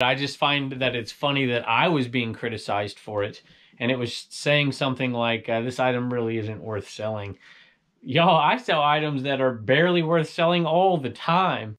I just find that it's funny that I was being criticized for it, and it was saying something like, this item really isn't worth selling. Y'all, I sell items that are barely worth selling all the time.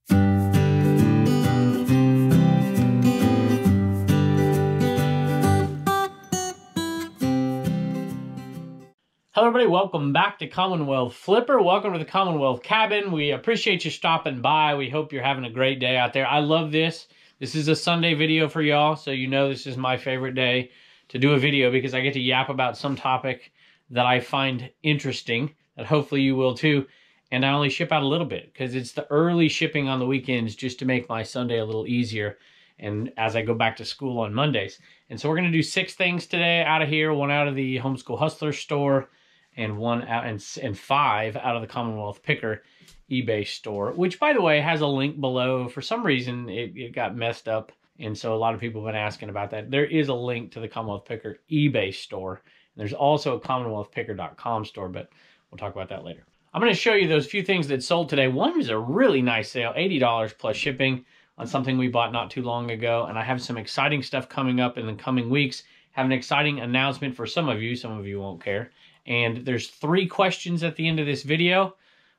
Hello everybody, welcome back to Commonwealth Flipper. Welcome to the Commonwealth cabin. We appreciate you stopping by. We hope you're having a great day out there. I love this. This is a Sunday video for y'all, so you know this is my favorite day to do a video because I get to yap about some topic that I find interesting, that hopefully you will too. And I only ship out a little bit because it's the early shipping on the weekends just to make my Sunday a little easier, and as I go back to school on Mondays. And so we're going to do 6 things today out of here, 1 out of the Homeschool Hustler store, and 1 out and 5 out of the Commonwealth Picker eBay store, which, by the way, has a link below. For some reason, it got messed up, and so a lot of people have been asking about that. There is a link to the Commonwealth Picker eBay store. There's also a CommonwealthPicker.com store, but we'll talk about that later. I'm going to show you those few things that sold today. One is a really nice sale, $80 plus shipping on something we bought not too long ago, and I have some exciting stuff coming up in the coming weeks. Have an exciting announcement for some of you won't care. And there's 3 questions at the end of this video.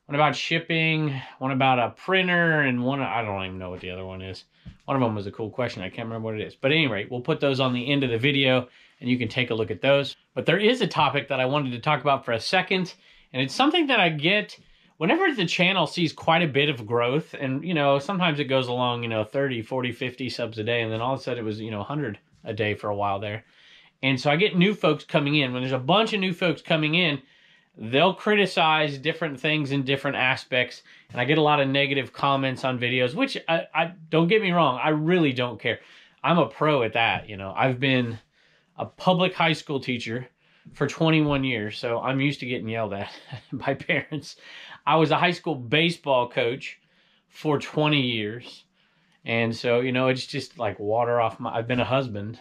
One about shipping, one about a printer, and one, I don't even know what the other one is. One of them was a cool question. I can't remember what it is. But at any rate, we'll put those on the end of the video, and you can take a look at those. But there is a topic that I wanted to talk about for a second, and it's something that I get whenever the channel sees quite a bit of growth. And, you know, sometimes it goes along, 30, 40, 50 subs a day, and then all of a sudden it was, 100 a day for a while there. And so I get new folks coming in. When there's a bunch of new folks coming in, they'll criticize different things in different aspects. And I get a lot of negative comments on videos, which I don't get me wrong, I really don't care. I'm a pro at that. I've been a public high school teacher for 21 years, so I'm used to getting yelled at by parents. I was a high school baseball coach for 20 years. And so, it's just like water off I've been a husband.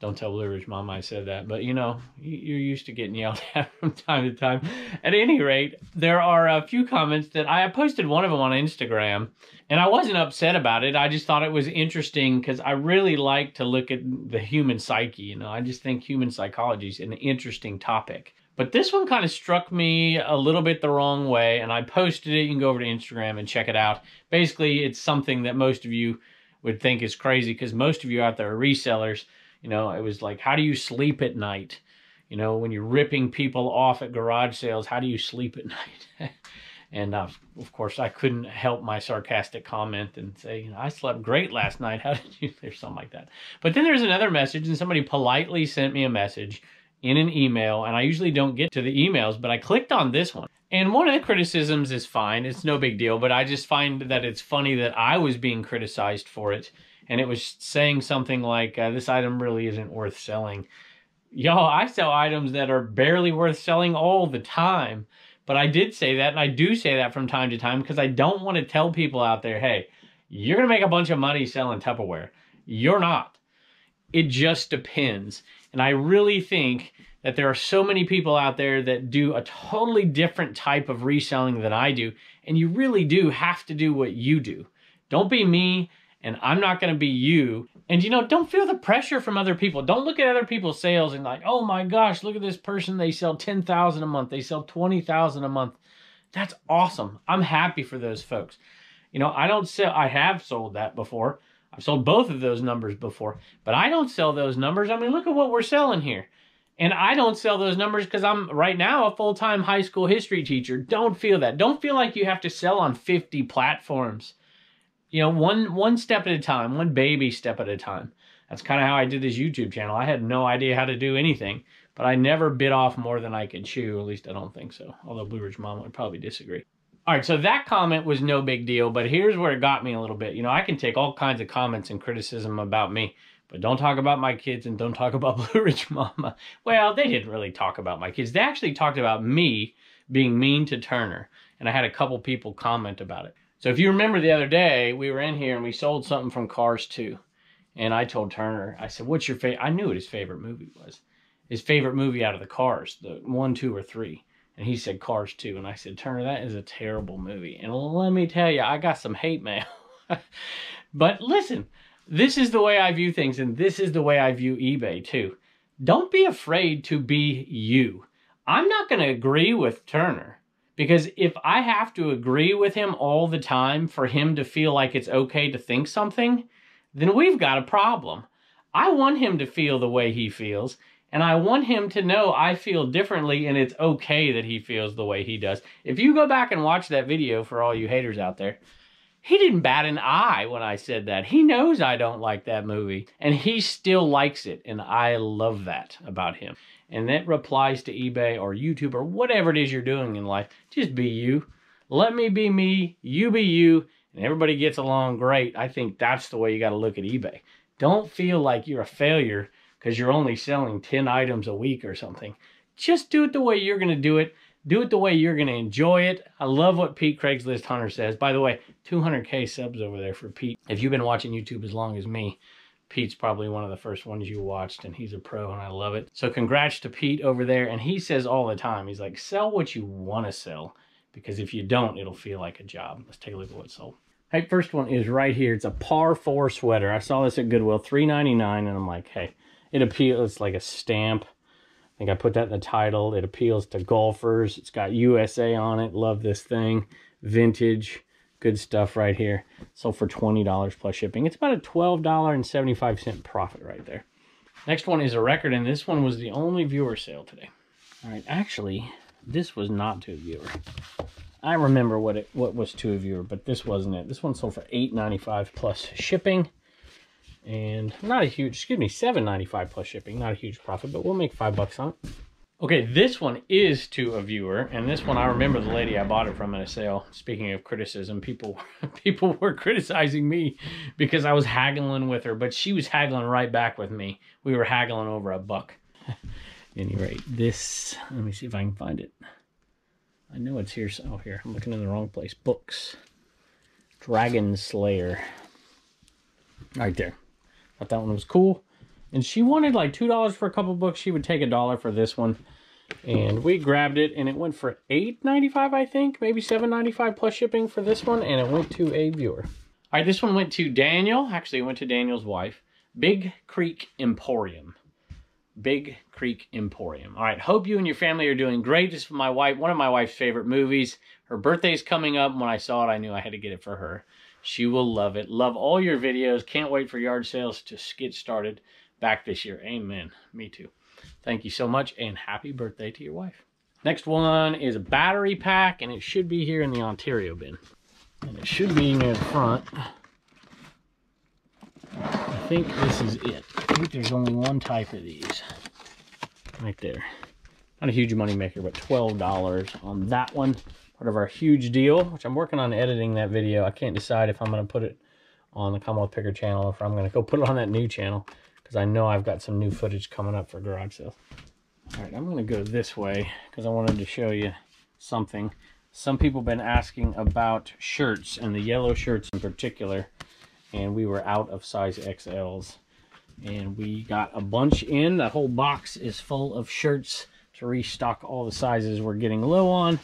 Don't tell Blue Ridge Mama I said that. But, you're used to getting yelled at from time to time. At any rate, there are a few comments that I posted one of them on Instagram. And I wasn't upset about it. I just thought it was interesting because I really like to look at the human psyche. I just think human psychology is an interesting topic. But this one kind of struck me a little bit the wrong way. And I posted it. You can go over to Instagram and check it out. Basically, it's something that most of you would think is crazy because most of you out there are resellers. It was like, how do you sleep at night? When you're ripping people off at garage sales, how do you sleep at night? And of course, I couldn't help my sarcastic comment and say, I slept great last night. How did you? There's something like that. But then there's another message, and somebody politely sent me a message in an email. And I usually don't get to the emails, but I clicked on this one. And one of the criticisms is fine. It's no big deal. But I just find that it's funny that I was being criticized for it. And it was saying something like, this item really isn't worth selling. Y'all, I sell items that are barely worth selling all the time. But I did say that, and I do say that from time to time, because I don't want to tell people out there, hey, you're going to make a bunch of money selling Tupperware. You're not. It just depends. And I really think that there are so many people out there that do a totally different type of reselling than I do. And you really do have to do what you do. Don't be me. And I'm not going to be you. And, don't feel the pressure from other people. Don't look at other people's sales and like, oh my gosh, look at this person. They sell $10,000 a month. They sell $20,000 a month. That's awesome. I'm happy for those folks. I have sold that before. I've sold both of those numbers before. But I don't sell those numbers. I mean, look at what we're selling here. And I don't sell those numbers because I'm right now a full-time high school history teacher. Don't feel that. Don't feel like you have to sell on 50 platforms. One step at a time, one baby step at a time. That's kind of how I did this YouTube channel. I had no idea how to do anything, but I never bit off more than I could chew. At least I don't think so. Although Blue Ridge Mama would probably disagree. All right, so that comment was no big deal, but here's where it got me a little bit. I can take all kinds of comments and criticism about me, but don't talk about my kids and don't talk about Blue Ridge Mama. Well, they didn't really talk about my kids. They actually talked about me being mean to Turner, and I had a couple people comment about it. So if you remember the other day, we were in here and we sold something from Cars 2. And I told Turner, I said, what's your favorite? I knew what his favorite movie was. His favorite movie out of the Cars, the 1, 2, or 3. And he said Cars 2. And I said, Turner, that is a terrible movie. And let me tell you, I got some hate mail. But listen, this is the way I view things, and this is the way I view eBay too. Don't be afraid to be you. I'm not going to agree with Turner, because if I have to agree with him all the time for him to feel like it's okay to think something, then we've got a problem. I want him to feel the way he feels, and I want him to know I feel differently, and it's okay that he feels the way he does. If you go back and watch that video, for all you haters out there, he didn't bat an eye when I said that. He knows I don't like that movie, and he still likes it, and I love that about him. And that applies to eBay or YouTube or whatever it is you're doing in life. Just be you. Let me be me, you be you, and everybody gets along great. I think that's the way you got to look at eBay. Don't feel like you're a failure because you're only selling 10 items a week or something. Just do it the way you're going to do it. Do it the way you're going to enjoy it. I love what Pete Craigslist Hunter says. By the way, 200K subs over there for Pete. If you've been watching YouTube as long as me, Pete's probably one of the first ones you watched, and he's a pro, and I love it. So congrats to Pete over there. And he says all the time, he's like, sell what you want to sell, because if you don't, it'll feel like a job. Let's take a look at what's sold. Hey, first one is right here. It's a par 4 sweater. I saw this at Goodwill, $3.99, and I'm like, hey, it appeals. It's like a stamp. I think I put that in the title. It appeals to golfers. It's got USA on it. Love this thing. Vintage. Good stuff right here. Sold for $20 plus shipping. It's about a $12.75 profit right there. Next one is a record, and this one was the only viewer sale today. All right, actually, this was not to a viewer. I remember what was to a viewer, but this wasn't it. This one sold for $8.95 plus shipping. And not a huge, excuse me, $7.95 plus shipping. Not a huge profit, but we'll make $5 on it. Okay, this one is to a viewer, and this one I remember the lady I bought it from at a sale. Speaking of criticism, people were criticizing me because I was haggling with her, but she was haggling right back with me. We were haggling over $1. At any rate, this, let me see if I can find it. I know it's here. Oh, here, I'm looking in the wrong place. Books. Dragon Slayer. Right there. Thought that one was cool. And she wanted like $2 for a couple books. She would take $1 for this one. And we grabbed it, and it went for $8.95, I think. Maybe $7.95 plus shipping for this one. And it went to a viewer. All right, this one went to Daniel. Actually, it went to Daniel's wife. Big Creek Emporium. Big Creek Emporium. All right, hope you and your family are doing great. This is my wife, one of my wife's favorite movies. Her birthday's coming up. When I saw it, I knew I had to get it for her. She will love it. Love all your videos. Can't wait for yard sales to get started back this year. Amen. Me too. Thank you so much, and happy birthday to your wife. Next one is a battery pack, and it should be here in the Ontario bin. And it should be near the front. I think this is it. I think there's only one type of these. Right there. Not a huge money maker, but $12 on that one. Part of our huge deal, which I'm working on editing that video. I can't decide if I'm going to put it on the Commonwealth Picker channel or if I'm going to go put it on that new channel, because I know I've got some new footage coming up for garage sales. All right, I'm going to go this way because I wanted to show you something. Some people have been asking about shirts, and the yellow shirts in particular, and we were out of size XLs. And we got a bunch in. That whole box is full of shirts to restock all the sizes we're getting low on.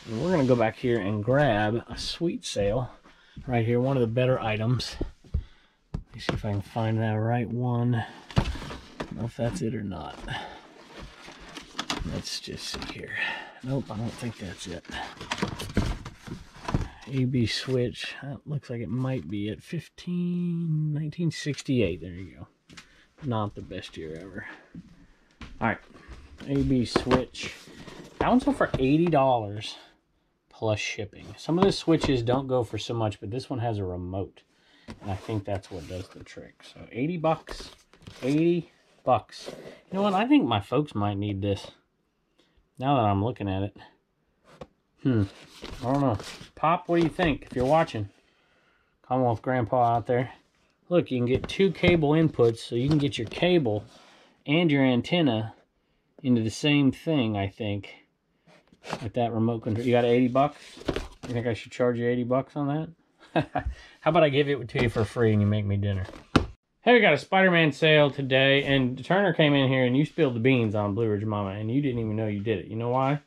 And we're going to go back here and grab a sweet sale right here, one of the better items. Let me see if I can find that right one. I don't know if that's it or not. Let's just see here. Nope, I don't think that's it. AB switch. That looks like it might be at 1968. There you go. Not the best year ever. All right. AB switch. That one's sold for $80 plus shipping. Some of the switches don't go for so much, but this one has a remote, and I think that's what does the trick. So $80. $80. You know what? I think my folks might need this. Now that I'm looking at it. I don't know. Pop, what do you think? If you're watching, Commonwealth Grandpa out there. Look, you can get 2 cable inputs, so you can get your cable and your antenna into the same thing, I think. With that remote control. You got $80? You think I should charge you $80 on that? How about I give it to you for free and you make me dinner? Hey, we got a Spider-Man sale today, and Turner came in here and you spilled the beans on Blue Ridge Mama, and you didn't even know you did it. You know why?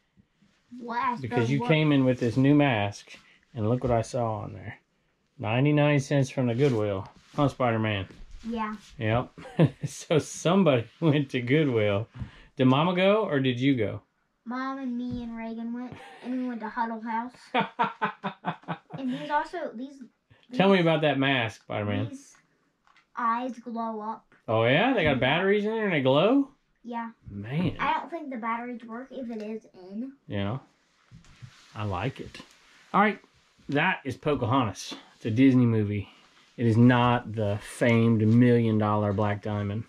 Because you came in with this new mask, and look what I saw on there. 99 cents from the Goodwill. Huh, Spider-Man? Yeah. Yep. So somebody went to Goodwill. Did Mama go or did you go? Mom and me and Reagan went, and we went to Huddle House. And these also, Tell me about that mask, Spider-Man. These eyes glow up. Oh, yeah? They got batteries in there and they glow? Yeah. Man. I don't think the batteries work if it is in. Yeah. I like it. All right. That is Pocahontas. It's a Disney movie. It is not the famed $1 million Black Diamond.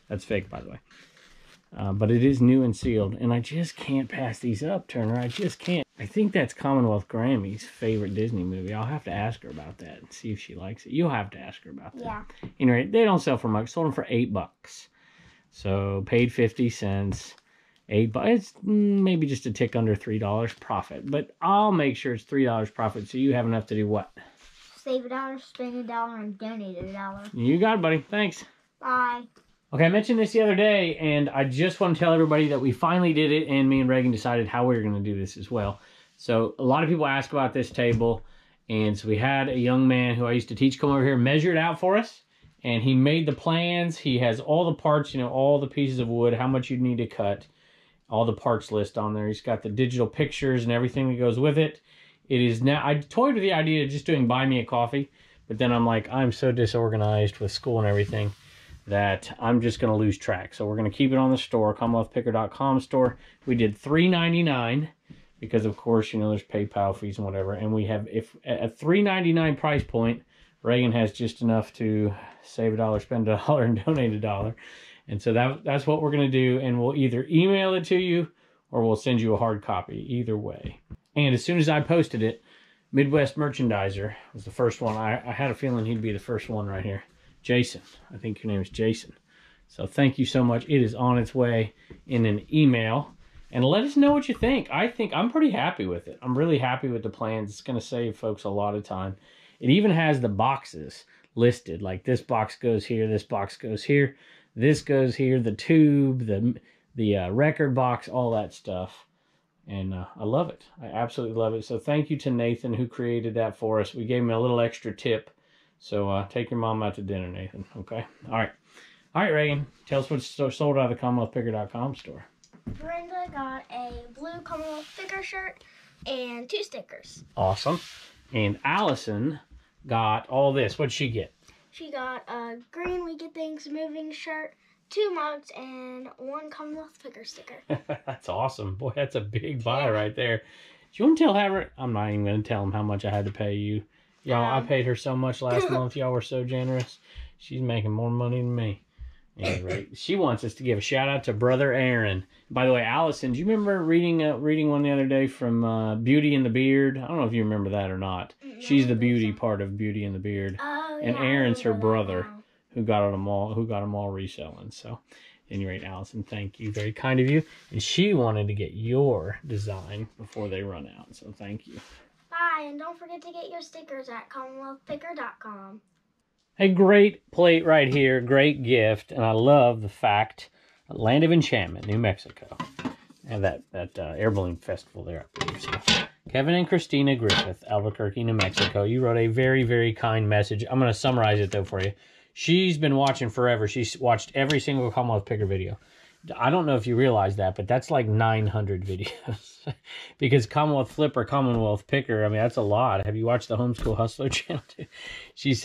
That's fake, by the way. But it is new and sealed. And I just can't pass these up, Turner. I just can't. I think that's Commonwealth Grammy's favorite Disney movie. I'll have to ask her about that and see if she likes it. You'll have to ask her about that. Yeah. Anyway, they don't sell for much. Sold them for $8. So paid 50 cents. $8. It's maybe just a tick under $3 profit. But I'll make sure it's $3 profit so you have enough to do what? Save $1, spend $1, and donate $1. You got it, buddy. Thanks. Bye. Okay, I mentioned this the other day, and I just want to tell everybody that we finally did it, and me and Reagan decided how we were going to do this as well. So a lot of people ask about this table, and so we had a young man who I used to teach come over here, measure it out for us, and he made the plans. He has all the parts, you know, all the pieces of wood, how much you'd need to cut, all the parts list on there. He's got the digital pictures and everything that goes with it. It is now, I toyed with the idea of just doing buy me a coffee, but then I'm like, I'm so disorganized with school and everything that I'm just going to lose track. So we're going to keep it on the store, CommonwealthPicker.com store. We did $3.99 because, of course, you know, there's PayPal fees and whatever. And we have, if at $3.99 price point, Reagan has just enough to save $1, spend $1, and donate $1. And so that's what we're going to do. And we'll either email it to you or we'll send you a hard copy, either way. And as soon as I posted it, Midwest Merchandiser was the first one. I had a feeling he'd be the first one right here. Jason. I think your name is Jason. So thank you so much. It is on its way in an email. And let us know what you think. I'm pretty happy with it. I'm really happy with the plans. It's going to save folks a lot of time. It even has the boxes listed. Like this box goes here, this box goes here, this goes here, the tube, the record box, all that stuff. And I love it. I absolutely love it. So thank you to Nathan who created that for us. We gave him a little extra tip. So take your mom out to dinner, Nathan. Okay? All right. All right, Reagan. Tell us what's sold out of the CommonwealthPicker.com store. Brenda got a blue Commonwealth Picker shirt and 2 stickers. Awesome. And Allison got all this. What'd she get? She got a green We Get Things Moving shirt, 2 mugs, and 1 Commonwealth Picker sticker. That's awesome. Boy, that's a big buy right there. Do you want to tell her? I'm not even going to tell him how much I had to pay you. Y'all, I paid her so much last month. Y'all were so generous. She's making more money than me. Anyway, she wants us to give a shout out to Brother Aaron. By the way, Allison, do you remember reading one the other day from Beauty and the Beard? I don't know if you remember that or not. She's the beauty part of Beauty and the Beard. Oh, and yeah, Aaron's her brother who got them all reselling. So, anyway, Allison, thank you. Very kind of you. And she wanted to get your design before they run out. So, thank you. Bye, and don't forget to get your stickers at CommonwealthPicker.com. A great plate right here, great gift, and I love the fact, Land of Enchantment, New Mexico, and that air balloon festival there, I believe. So, Kevin and Christina Griffith, Albuquerque, New Mexico. You wrote a very, very kind message. I'm going to summarize it though for you. She's been watching forever. She's watched every single Commonwealth Picker video. I don't know if you realize that, but that's like 900 videos. Because Commonwealth Flipper, Commonwealth Picker, I mean, that's a lot. Have you watched the Homeschool Hustler channel?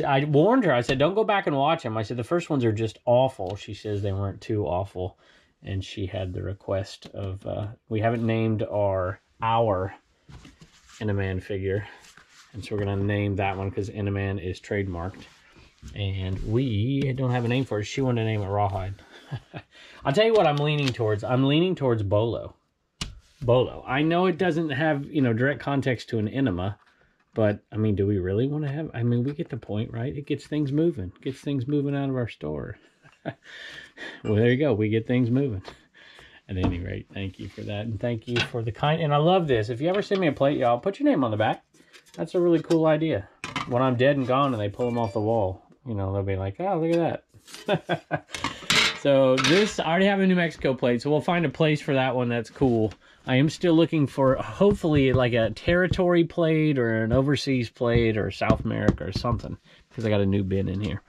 I warned her. I said, don't go back and watch them. I said, the first ones are just awful. She says they weren't too awful. And she had the request of, we haven't named our Inaman figure. And so we're going to name that one because Inaman is trademarked. And we don't have a name for it. She wanted to name it Rawhide. I'll tell you what I'm leaning towards. I'm leaning towards Bolo. Bolo. I know it doesn't have, direct context to an enema, but, I mean, do we really want to have... I mean, we get the point, right? It gets things moving. Gets things moving out of our store. Well, there you go. We get things moving. At any rate, thank you for that. And thank you for the kind... And I love this. If you ever send me a plate, y'all, put your name on the back. That's a really cool idea. When I'm dead and gone and they pull them off the wall, they'll be like, oh, look at that. So this, I already have a New Mexico plate, so we'll find a place for that one that's cool. I am still looking for, hopefully, like a territory plate or an overseas plate or South America or something, because I got a new bin in here.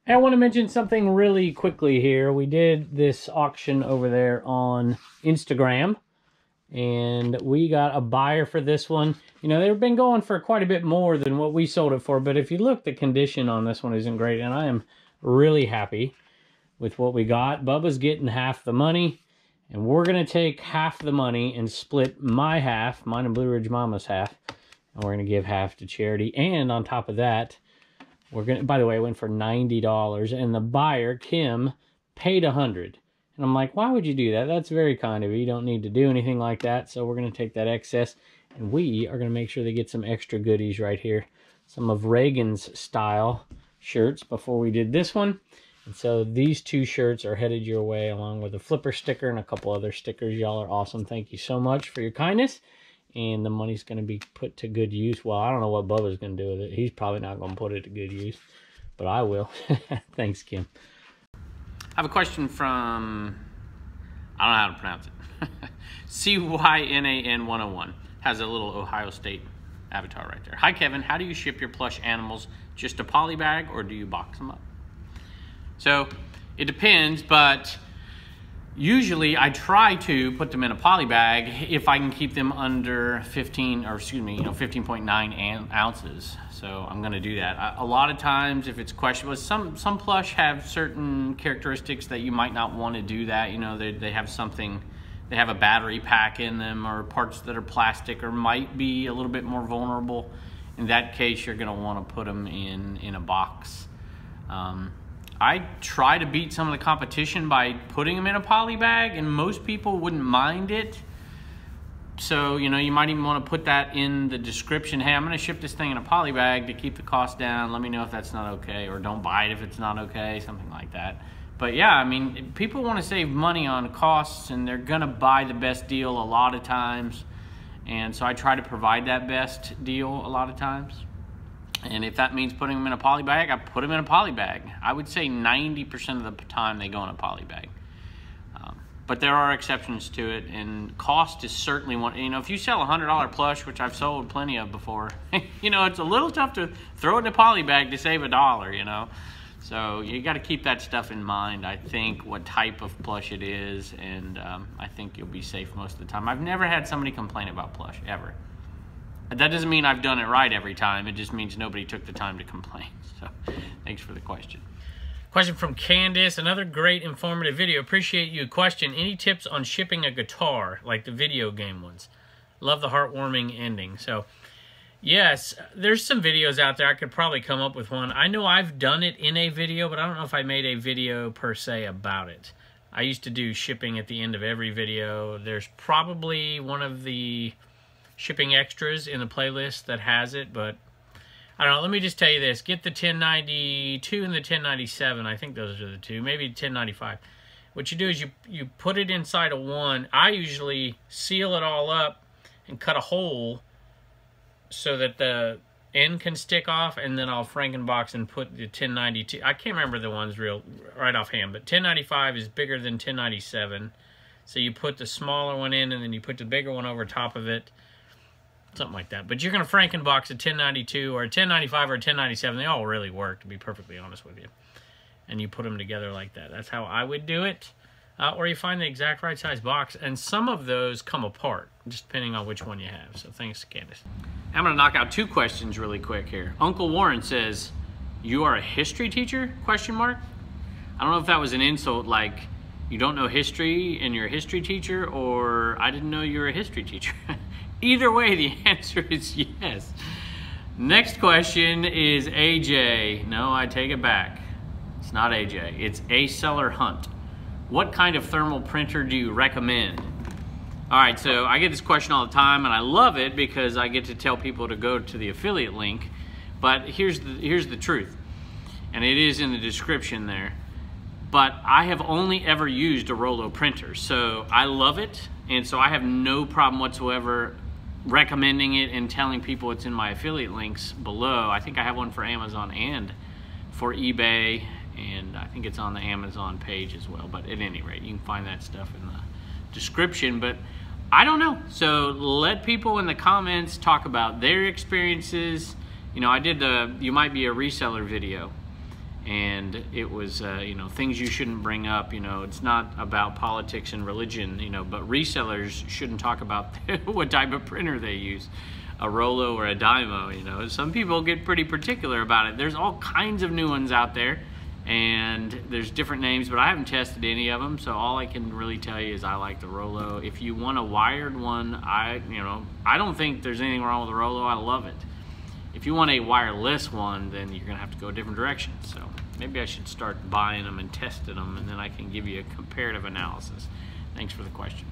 And I want to mention something really quickly here. We did this auction over there on Instagram, and we got a buyer for this one. You know, they've been going for quite a bit more than what we sold it for, but if you look, the condition on this one isn't great, and I am really happy with what we got. Bubba's getting half the money, and we're going to take half the money and split my half, mine and Blue Ridge Mama's half, and we're going to give half to charity. And on top of that, we're going to, by the way, it went for $90, and the buyer, Kim, paid $100. And I'm like, why would you do that? That's very kind of you. You don't need to do anything like that. So we're going to take that excess, and we are going to make sure they get some extra goodies right here. Some of Reagan's style shirts before we did this one. And so these 2 shirts are headed your way, along with a flipper sticker and a couple other stickers. Y'all are awesome. Thank you so much for your kindness. And the money's going to be put to good use. Well, I don't know what Bubba's going to do with it. He's probably not going to put it to good use, but I will. Thanks, Kim. I have a question from, I don't know how to pronounce it. CYNAN101. Has a little Ohio State avatar right there. Hi, Kevin. How do you ship your plush animals? Just a poly bag, or do you box them up? So it depends, but usually I try to put them in a poly bag if I can keep them under 15.9 ounces. So I'm going to do that. A lot of times, if it's questionable, some plush have certain characteristics that you might not want to do that. You know, they have something, they have a battery pack in them, or parts that are plastic, or might be a little bit more vulnerable. In that case, you're going to want to put them in a box. I try to beat some of the competition by putting them in a poly bag, and most people wouldn't mind it. So, you know, you might even want to put that in the description. Hey, I'm going to ship this thing in a poly bag to keep the cost down. Let me know if that's not okay, or don't buy it if it's not okay, something like that. But yeah, I mean, people want to save money on costs, and they're going to buy the best deal a lot of times. And so I try to provide that best deal a lot of times. And if that means putting them in a poly bag, I put them in a poly bag. I would say 90% of the time they go in a poly bag. But there are exceptions to it, and cost is certainly one. You know, if you sell a $100 plush, which I've sold plenty of before, you know, it's a little tough to throw it in a poly bag to save $1, you know. So you got to keep that stuff in mind, I think, what type of plush it is, and I think you'll be safe most of the time. I've never had somebody complain about plush, ever. That doesn't mean I've done it right every time. It just means nobody took the time to complain. So thanks for the question. Question from Candace. Another great informative video. Appreciate you. Question. Any tips on shipping a guitar, like the video game ones? Love the heartwarming ending. So, yes, there's some videos out there. I could probably come up with one. I know I've done it in a video, but I don't know if I made a video per se about it. I used to do shipping at the end of every video. There's probably one of the shipping extras in the playlist that has it, but I don't know. Let me just tell you this. Get the 1092 and the 1097. I think those are the two. Maybe 1095. What you do is you put it inside of one. I usually seal it all up and cut a hole so that the end can stick off, and then I'll Frankenbox and put the 1092. I can't remember the ones right offhand, but 1095 is bigger than 1097. So you put the smaller one in, and then you put the bigger one over top of it. Something like that. But you're going to Frankenbox a 1092 or a 1095 or a 1097. They all really work, to be perfectly honest with you. And you put them together like that. That's how I would do it. Or you find the exact right size box. And some of those come apart, just depending on which one you have. So thanks, Candace. I'm going to knock out 2 questions really quick here. Uncle Warren says, you are a history teacher? Question mark. I don't know if that was an insult, like you don't know history and you're a history teacher, or I didn't know you were a history teacher. Either way, the answer is yes. Next question is AJ. No, I take it back. It's not AJ. It's Reseller Hunt. What kind of thermal printer do you recommend? All right, so I get this question all the time, and I love it because I get to tell people to go to the affiliate link. But here's the truth, and it is in the description there. But I have only ever used a Rollo printer, so I love it, and so I have no problem whatsoever recommending it and telling people it's in my affiliate links below. I think I have one for Amazon and for eBay, and I think it's on the Amazon page as well. But at any rate, you can find that stuff in the description. But I don't know, so let people in the comments talk about their experiences. You know, I did the You Might Be a Reseller video, and it was you know, things you shouldn't bring up. You know, it's not about politics and religion, you know, but resellers shouldn't talk about what type of printer they use, a Rollo or a Dymo. You know, some people get pretty particular about it. There's all kinds of new ones out there, and there's different names, but I haven't tested any of them, so all I can really tell you is I like the Rollo. If you want a wired one, I don't think there's anything wrong with the Rollo. I love it. If you want a wireless one, then you're gonna have to go a different direction. So maybe I should start buying them and testing them, and then I can give you a comparative analysis. Thanks for the question.